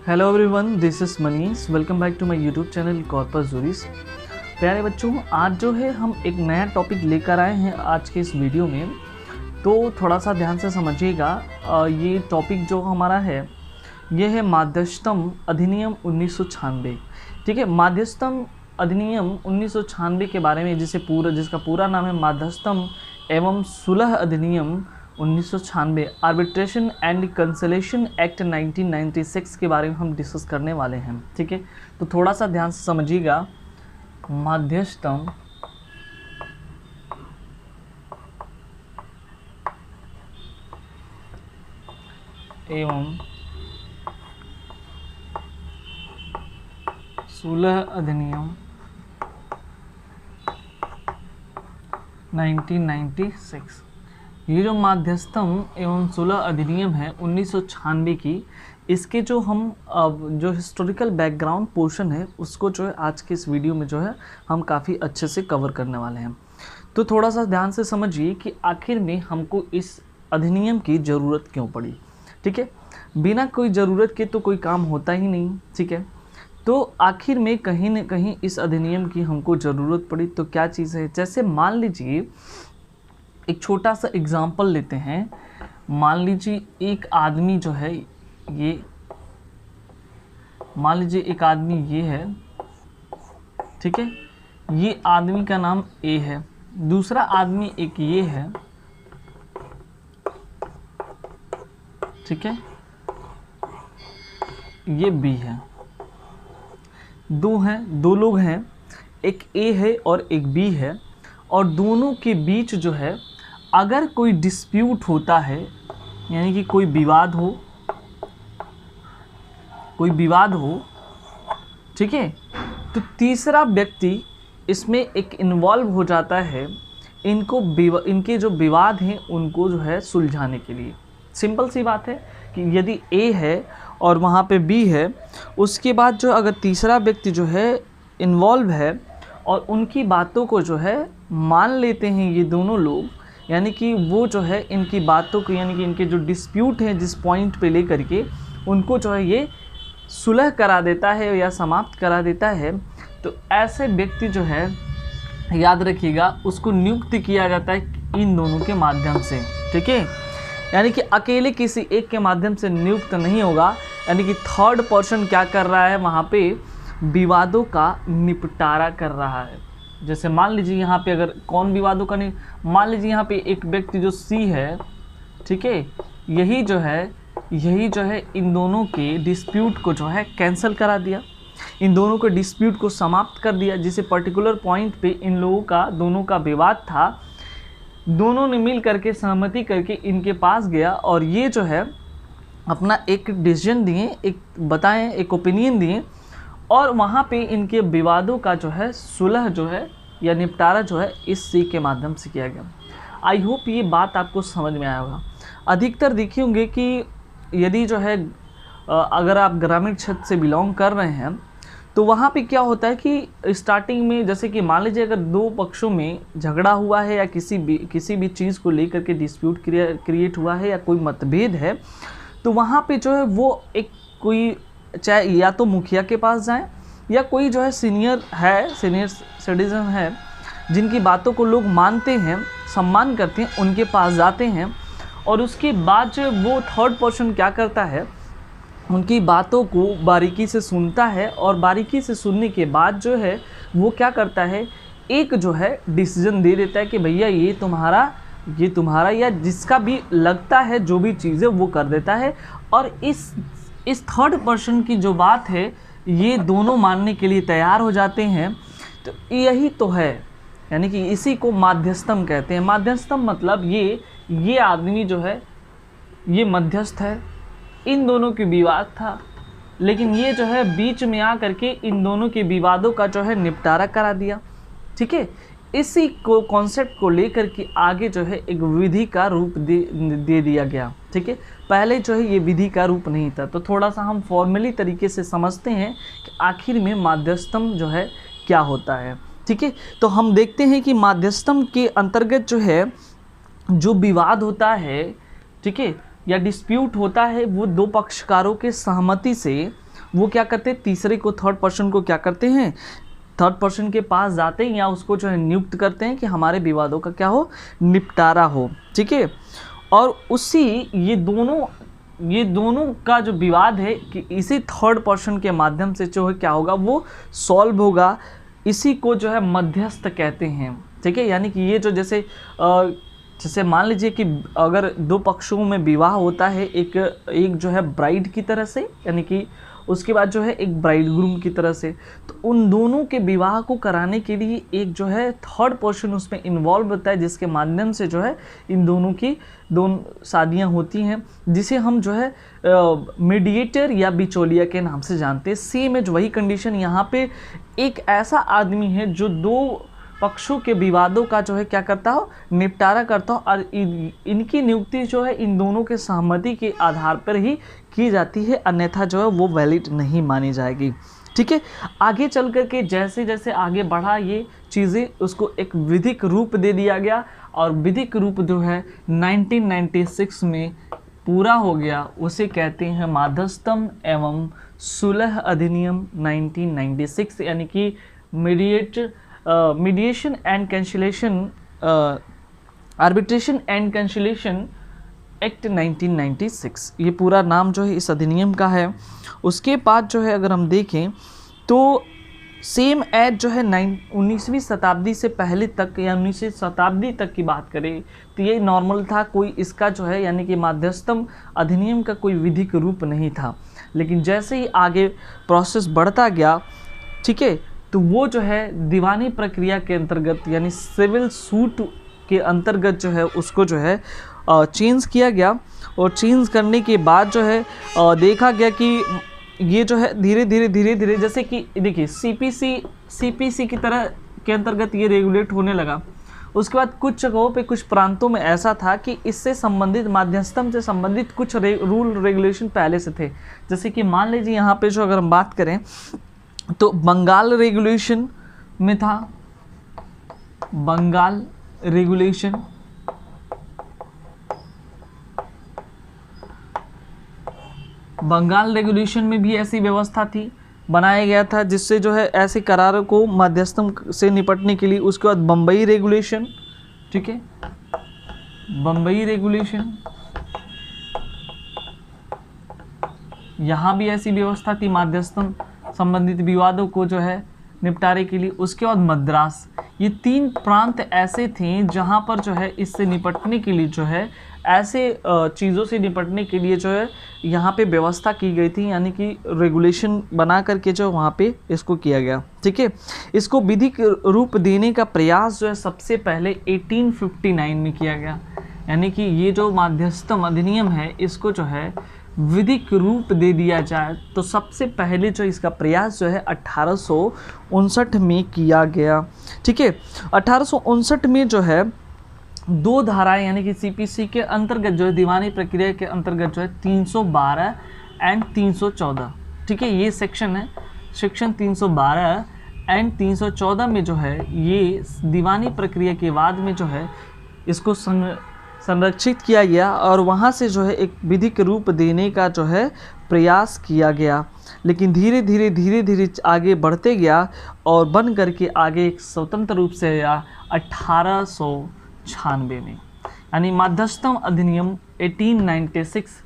Hello everyone, this is Manish. Welcome back to my YouTube channel corpus juris. प्यारे बच्चों, आज जो है हम एक नया टॉपिक लेकर आए हैं आज के इस वीडियो में। तो थोड़ा सा ध्यान से समझिएगा। ये टॉपिक जो हमारा है ये है मध्यस्थम अधिनियम 1996। ठीक है, मध्यस्थम अधिनियम 1996 के बारे में जिसका पूरा नाम है मध्यस्थम एवं सुलह अधिनियम 1996, आर्बिट्रेशन एंड कंसलेशन एक्ट 1996 के बारे में हम डिस्कस करने वाले हैं। ठीक है, तो थोड़ा सा ध्यान से समझिएगा। मध्यस्थम एवं सुलह अधिनियम 1996, ये जो मध्यस्थम एवं सुलह अधिनियम है 1996 की, इसके जो हम जो हिस्टोरिकल बैकग्राउंड पोर्शन है उसको जो है आज के इस वीडियो में जो है हम काफ़ी अच्छे से कवर करने वाले हैं। तो थोड़ा सा ध्यान से समझिए कि आखिर में हमको इस अधिनियम की ज़रूरत क्यों पड़ी। ठीक है, बिना कोई ज़रूरत के तो कोई काम होता ही नहीं। ठीक है, तो आखिर में कहीं न कहीं इस अधिनियम की हमको ज़रूरत पड़ी। तो क्या चीज़ है, जैसे मान लीजिए एक छोटा सा एग्जांपल लेते हैं। मान लीजिए एक आदमी जो है मान लीजिए एक आदमी ये है। ठीक है, ये आदमी का नाम ए है, दूसरा आदमी एक ये है। ठीक है, ये बी है। दो लोग हैं, एक ए है और एक बी है, और दोनों के बीच जो है अगर कोई डिस्प्यूट होता है, यानी कि कोई विवाद हो, ठीक है, तो तीसरा व्यक्ति इसमें एक इन्वॉल्व हो जाता है इनके जो विवाद हैं उनको जो है सुलझाने के लिए। सिंपल सी बात है कि यदि ए है और वहाँ पे बी है, उसके बाद जो अगर तीसरा व्यक्ति जो है इन्वॉल्व है और उनकी बातों को जो है मान लेते हैं ये दोनों लोग, यानी कि वो जो है इनकी बातों को, यानी कि इनके जो डिस्प्यूट हैं जिस पॉइंट पे लेकर के उनको जो है ये सुलह करा देता है या समाप्त करा देता है, तो ऐसे व्यक्ति जो है याद रखिएगा उसको नियुक्त किया जाता है इन दोनों के माध्यम से। ठीक है, यानी कि अकेले किसी एक के माध्यम से नियुक्त नहीं होगा, यानी कि थर्ड पर्सन क्या कर रहा है, वहाँ पे विवादों का निपटारा कर रहा है। जैसे मान लीजिए यहाँ पे अगर कौन विवादों का नहीं, मान लीजिए यहाँ पे एक व्यक्ति जो सी है, ठीक है, यही जो है इन दोनों के डिस्प्यूट को जो है कैंसिल करा दिया, इन दोनों के डिस्प्यूट को समाप्त कर दिया। जिसे पर्टिकुलर पॉइंट पे इन लोगों का दोनों का विवाद था, दोनों ने मिल करके सहमति करके इनके पास गया और ये जो है अपना एक डिसीजन दिए, एक ओपिनियन दिए, और वहाँ पे इनके विवादों का जो है सुलह जो है या निपटारा जो है इस सी के माध्यम से किया गया। आई होप ये बात आपको समझ में आया होगा। अधिकतर देखे होंगे कि यदि जो है अगर आप ग्रामीण क्षेत्र से बिलोंग कर रहे हैं तो वहाँ पे क्या होता है कि स्टार्टिंग में, जैसे कि मान लीजिए अगर दो पक्षों में झगड़ा हुआ है या किसी भी चीज़ को लेकर के डिस्प्यूट क्रिएट हुआ है या कोई मतभेद है, तो वहाँ पे जो है वो एक कोई चाहे या तो मुखिया के पास जाएं या कोई जो है सीनियर सिटीजन है जिनकी बातों को लोग मानते हैं, सम्मान करते हैं, उनके पास जाते हैं। और उसके बाद जो वो थर्ड पर्सन क्या करता है, उनकी बातों को बारीकी से सुनता है, और बारीकी से सुनने के बाद जो है वो क्या करता है, एक जो है डिसीजन दे देता है कि भैया ये तुम्हारा या जिसका भी लगता है जो भी चीज़ है वो कर देता है। और इस थर्ड पर्सन की जो बात है ये दोनों मानने के लिए तैयार हो जाते हैं। तो यही तो है, यानी कि इसी को मध्यस्थम कहते हैं। मध्यस्थम मतलब ये आदमी जो है ये मध्यस्थ है, इन दोनों के विवाद था, लेकिन ये जो है बीच में आ करके इन दोनों के विवादों का जो है निपटारा करा दिया। ठीक है, इसी को कॉन्सेप्ट को लेकर के आगे जो है एक विधि का रूप दे दिया गया। ठीक है, पहले जो है ये विधि का रूप नहीं था। तो थोड़ा सा हम फॉर्मली तरीके से समझते हैं कि आखिर में मध्यस्थम जो है क्या होता है। ठीक है, तो हम देखते हैं कि मध्यस्थम के अंतर्गत जो है जो विवाद होता है, ठीक है, या डिस्प्यूट होता है, वो दो पक्षकारों के सहमति से वो क्या करते हैं, तीसरे को, थर्ड पर्सन को क्या करते हैं, थर्ड पर्सन के पास जाते हैं या उसको जो है नियुक्त करते हैं कि हमारे विवादों का क्या हो, निपटारा हो। ठीक है, और उसी ये दोनों का जो विवाद है कि इसी थर्ड पर्सन के माध्यम से जो है क्या होगा, वो सॉल्व होगा। इसी को जो है मध्यस्थ कहते हैं। ठीक है, यानी कि ये जो जैसे मान लीजिए कि अगर दो पक्षों में विवाह होता है, एक जो है ब्राइड की तरह से, यानी कि उसके बाद जो है एक ब्राइड ग्रूम की तरह से, तो उन दोनों के विवाह को कराने के लिए एक जो है थर्ड पर्सन उसमें इन्वॉल्व होता है, जिसके माध्यम से जो है इन दोनों की दोनों शादियां होती हैं, जिसे हम जो है मीडिएटर या बिचौलिया के नाम से जानते हैं। सेम है वही कंडीशन यहाँ पे, एक ऐसा आदमी है जो दो पक्षों के विवादों का जो है क्या करता हो, निपटारा करता हो, और इनकी नियुक्ति जो है इन दोनों के सहमति के आधार पर ही की जाती है, अन्यथा जो है वो वैलिड नहीं मानी जाएगी। ठीक है, आगे चल कर के जैसे जैसे आगे बढ़ा ये चीज़ें, उसको एक विधिक रूप दे दिया गया, और विधिक रूप जो है 1996 में पूरा हो गया। उसे कहते हैं माध्यस्थम एवं सुलह अधिनियम 1996, यानी कि mediation and cancellation, arbitration and cancellation act 1996, ये पूरा नाम जो है इस अधिनियम का है। उसके बाद जो है अगर हम देखें तो सेम एज जो है 19वीं शताब्दी से पहले तक या 19वीं शताब्दी तक की बात करें तो ये नॉर्मल था, कोई इसका जो है यानी कि माध्यस्थम अधिनियम का कोई विधिक रूप नहीं था। लेकिन जैसे ही आगे प्रोसेस बढ़ता गया, ठीक है, तो वो जो है दीवानी प्रक्रिया के अंतर्गत यानी सिविल सूट के अंतर्गत जो है उसको जो है चेंज किया गया, और चेंज करने के बाद जो है देखा गया कि ये जो है धीरे धीरे जैसे कि देखिए सीपीसी की तरह के अंतर्गत ये रेगुलेट होने लगा। उसके बाद कुछ जगहों पे, कुछ प्रांतों में ऐसा था कि इससे संबंधित, माध्यस्थम से संबंधित कुछ रूल रेगुलेशन पहले से थे। जैसे कि मान लीजिए यहाँ पे जो अगर हम बात करें तो बंगाल रेगुलेशन में था, बंगाल रेगुलेशन, बंगाल रेगुलेशन में भी ऐसी व्यवस्था थी, बनाया गया था, जिससे जो है ऐसे करारों को मध्यस्थम से निपटने के लिए। उसके बाद बम्बई रेगुलेशन, ठीक है, बम्बई रेगुलेशन, यहाँ भी ऐसी व्यवस्था थी मध्यस्थम संबंधित विवादों को जो है निपटारे के लिए। उसके बाद मद्रास, ये तीन प्रांत ऐसे थे जहाँ पर जो है इससे निपटने के लिए जो है ऐसे चीज़ों से निपटने के लिए जो है यहाँ पे व्यवस्था की गई थी, यानी कि रेगुलेशन बना करके जो वहाँ पे इसको किया गया। ठीक है, इसको विधिक रूप देने का प्रयास जो है सबसे पहले 1859 में किया गया, यानी कि ये जो माध्यस्थम अधिनियम है इसको जो है विधिक रूप दे दिया जाए। तो सबसे पहले जो इसका प्रयास जो है 1859 में किया गया। ठीक है, 1859 में जो है दो धाराएं यानी कि सीपीसी के अंतर्गत जो है दीवानी प्रक्रिया के अंतर्गत जो है 312 एंड 314, ठीक है, ये सेक्शन है, सेक्शन 312 एंड 314 में जो है ये दीवानी प्रक्रिया के बाद में जो है इसको संरक्षित किया गया, और वहाँ से जो है एक विधिक रूप देने का जो है प्रयास किया गया। लेकिन धीरे धीरे आगे बढ़ते गया और बन करके आगे एक स्वतंत्र रूप से आया 1896 में, यानी मध्यस्थम अधिनियम 1896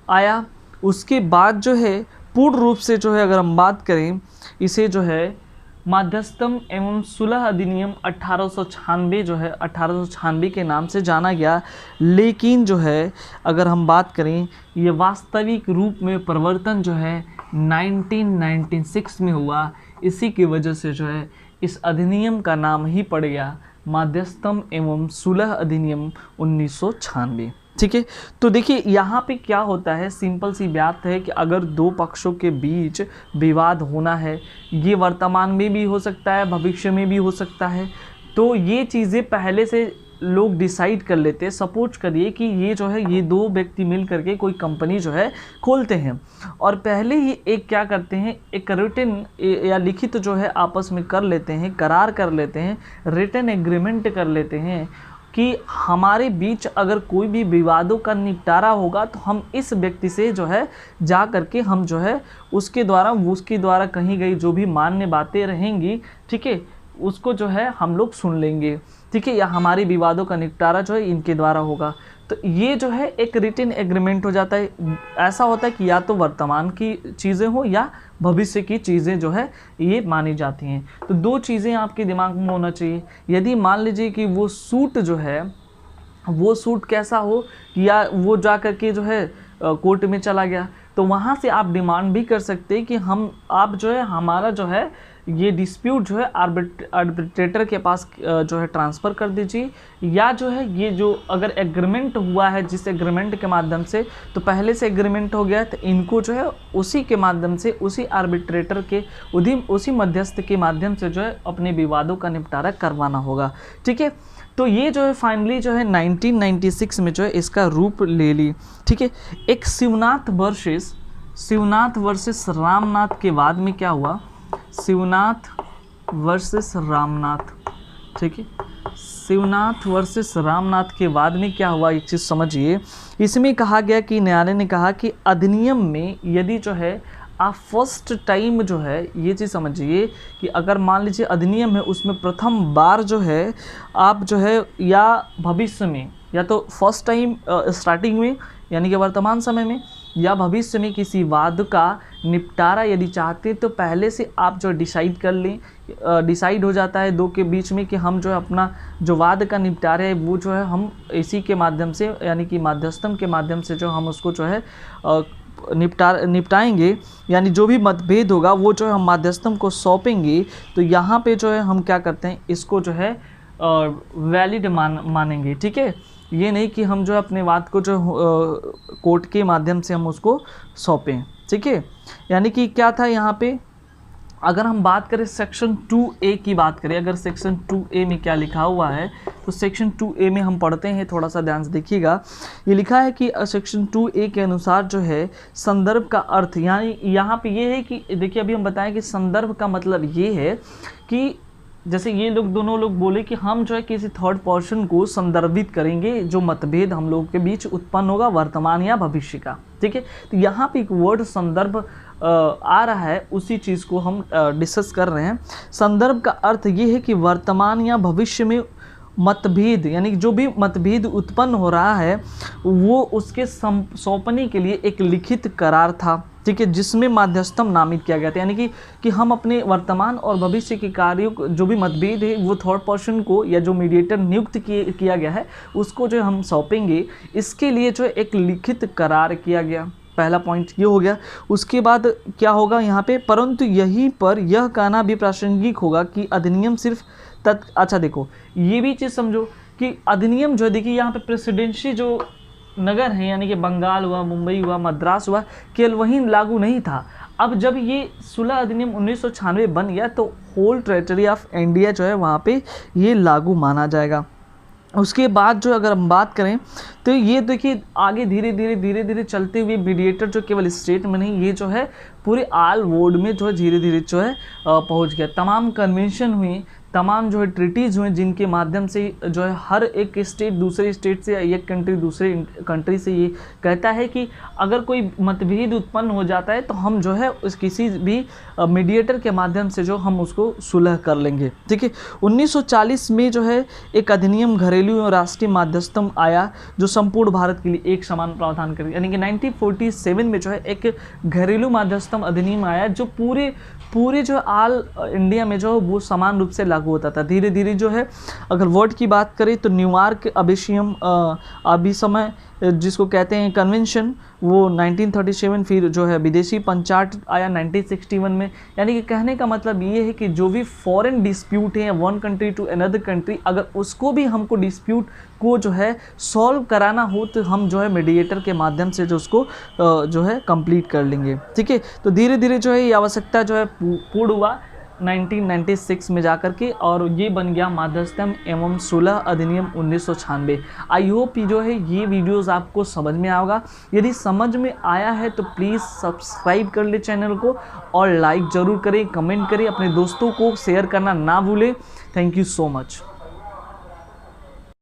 आया। उसके बाद जो है पूर्ण रूप से जो है अगर हम बात करें, इसे जो है मध्यस्थम एवं सुलह अधिनियम 1896 जो है 1896 के नाम से जाना गया। लेकिन जो है अगर हम बात करें, ये वास्तविक रूप में परिवर्तन जो है 1996 में हुआ। इसी की वजह से जो है इस अधिनियम का नाम ही पड़ गया मध्यस्थम एवं सुलह अधिनियम 1996। ठीक है, तो देखिए यहाँ पे क्या होता है, सिंपल सी बात है कि अगर दो पक्षों के बीच विवाद होना है, ये वर्तमान में भी हो सकता है, भविष्य में भी हो सकता है, तो ये चीज़ें पहले से लोग डिसाइड कर लेते हैं। सपोज करिए कि ये जो है ये दो व्यक्ति मिल करके कोई कंपनी जो है खोलते हैं, और पहले ही एक क्या करते हैं, एक रिटन या लिखित जो है आपस में कर लेते हैं, करार कर लेते हैं, रिटन एग्रीमेंट कर लेते हैं, कि हमारे बीच अगर कोई भी विवादों का निपटारा होगा तो हम इस व्यक्ति से जो है जा करके हम जो है उसके द्वारा कही गई जो भी मान्य बातें रहेंगी, ठीक है, उसको जो है हम लोग सुन लेंगे, ठीक है, या हमारे विवादों का निपटारा जो है इनके द्वारा होगा। तो ये जो है एक रिटन एग्रीमेंट हो जाता है। ऐसा होता है कि या तो वर्तमान की चीज़ें हो या भविष्य की चीज़ें जो है ये मानी जाती हैं। तो दो चीज़ें आपके दिमाग में होना चाहिए। यदि मान लीजिए कि वो सूट जो है वो सूट कैसा हो, या वो जा कर के जो है कोर्ट में चला गया, तो वहाँ से आप डिमांड भी कर सकते हैं कि आप जो है हमारा जो है ये डिस्प्यूट जो है आर्बिट्रेटर के पास जो है ट्रांसफ़र कर दीजिए, या जो है ये जो अगर एग्रीमेंट हुआ है जिस एग्रीमेंट के माध्यम से, तो पहले से एग्रीमेंट हो गया तो इनको जो है उसी के माध्यम से, उसी आर्बिट्रेटर के उसी मध्यस्थ के माध्यम से जो है अपने विवादों का निपटारा करवाना होगा, ठीक है। तो ये जो है फाइनली जो है 1996 में जो है इसका रूप ले ली, ठीक है। एक शिवनाथ वर्सेस रामनाथ के बाद में क्या हुआ, शिवनाथ वर्सेस रामनाथ, ठीक है। शिवनाथ वर्सेस रामनाथ के बाद में क्या हुआ, एक चीज़ समझिए। इसमें कहा गया कि न्यायालय ने कहा कि अधिनियम में यदि जो है आप फर्स्ट टाइम जो है, ये चीज़ समझिए कि अगर मान लीजिए अधिनियम है उसमें प्रथम बार जो है आप जो है या भविष्य में, या तो फर्स्ट टाइम स्टार्टिंग में यानी कि वर्तमान समय में, या भविष्य में किसी वाद का निपटारा यदि चाहते हैं तो पहले से आप जो डिसाइड कर लें, डिसाइड हो जाता है दो के बीच में कि हम जो है अपना जो वाद का निपटारा है वो जो है हम इसी के माध्यम से यानी कि माध्यस्थम के माध्यम से जो हम उसको जो है निपटाएंगे, यानी जो भी मतभेद होगा वो जो है हम माध्यस्थम को सौंपेंगे। तो यहाँ पे जो है हम क्या करते हैं, इसको जो है वैलिड मानेंगे, ठीक है। ये नहीं कि हम जो अपने बात को जो कोर्ट के माध्यम से हम उसको सौंपें, ठीक है। यानी कि क्या था यहाँ पे, अगर हम बात करें सेक्शन 2A की बात करें, अगर सेक्शन 2A में क्या लिखा हुआ है, तो सेक्शन 2A में हम पढ़ते हैं, थोड़ा सा ध्यान से देखिएगा। ये लिखा है कि सेक्शन 2A के अनुसार जो है संदर्भ का अर्थ, यानी यहाँ पे ये है कि देखिए अभी हम बताएं कि संदर्भ का मतलब ये है कि जैसे ये दोनों लोग बोले कि हम जो है किसी थर्ड पर्सन को संदर्भित करेंगे जो मतभेद हम लोगों के बीच उत्पन्न होगा वर्तमान या भविष्य का, ठीक है। तो यहाँ पे एक वर्ड संदर्भ आ रहा है, उसी चीज़ को हम डिस्कस कर रहे हैं। संदर्भ का अर्थ ये है कि वर्तमान या भविष्य में मतभेद, यानी जो भी मतभेद उत्पन्न हो रहा है वो उसके सौंपने के लिए एक लिखित करार था, ठीक है, जिसमें माध्यस्थम नामित किया गया था। यानी कि हम अपने वर्तमान और भविष्य के कार्यों जो भी मतभेद है वो थर्ड पर्सन को या जो मीडिएटर नियुक्त किया गया है उसको जो हम सौंपेंगे, इसके लिए जो एक लिखित करार किया गया। पहला पॉइंट ये हो गया। उसके बाद क्या होगा यहाँ पे, परंतु यहीं पर यह कहना भी प्रासंगिक होगा कि अधिनियम सिर्फ अच्छा देखो ये भी चीज़ समझो कि अधिनियम जो है, देखिए यहाँ पे प्रेसिडेंसी जो नगर है यानी कि बंगाल हुआ, मुंबई हुआ, मद्रास हुआ, केवल वहीं लागू नहीं था। अब जब ये 16 अधिनियम 1996 बन गया तो होल टेरिटरी ऑफ इंडिया जो है वहाँ पे ये लागू माना जाएगा। उसके बाद जो अगर हम बात करें तो ये देखिए आगे धीरे धीरे चलते हुए मीडिएटर जो केवल स्टेट में नहीं, ये जो है पूरे ऑल वर्ल्ड में जो है धीरे धीरे जो है पहुंच गया। तमाम कन्वेंशन हुई, तमाम जो है ट्रीटीज़ हुए जिनके माध्यम से जो है हर एक स्टेट दूसरे स्टेट से, एक कंट्री दूसरे कंट्री से ये कहता है कि अगर कोई मतभेद उत्पन्न हो जाता है तो हम जो है उस किसी भी मीडिएटर के माध्यम से जो हम उसको सुलह कर लेंगे, ठीक है। 1940 में जो है एक अधिनियम घरेलू और राष्ट्रीय माध्यस्थम आया जो संपूर्ण भारत के लिए एक समान प्रावधान करे, यानी कि 1947 में जो है एक घरेलू माध्यस्थम अधिनियम आया जो पूरे जो ऑल इंडिया में जो वो समान रूप से लागू होता था। धीरे धीरे जो है अगर वर्ड की बात करें तो न्यूयॉर्क अभिशयम अभिसमय जिसको कहते हैं कन्वेंशन, वो 1937, फिर जो है विदेशी पंचाट आया 1961 में। यानी कि कहने का मतलब ये है कि जो भी फॉरेन डिस्प्यूट है one country to another country, अगर उसको भी हमको डिस्प्यूट को जो है सॉल्व कराना हो तो हम जो है मीडिएटर के माध्यम से जो उसको जो है कंप्लीट कर लेंगे, ठीक है। तो धीरे धीरे जो है ये आवश्यकता जो है पूर्ण हुआ 1996 में जाकर के, और ये बन गया माध्यस्थम एवं सुलह अधिनियम 1996। आई होप जो है ये वीडियोस आपको समझ में आएगा। यदि समझ में आया है तो प्लीज़ सब्सक्राइब कर ले चैनल को और लाइक ज़रूर करें, कमेंट करें, अपने दोस्तों को शेयर करना ना भूलें। Thank you so much.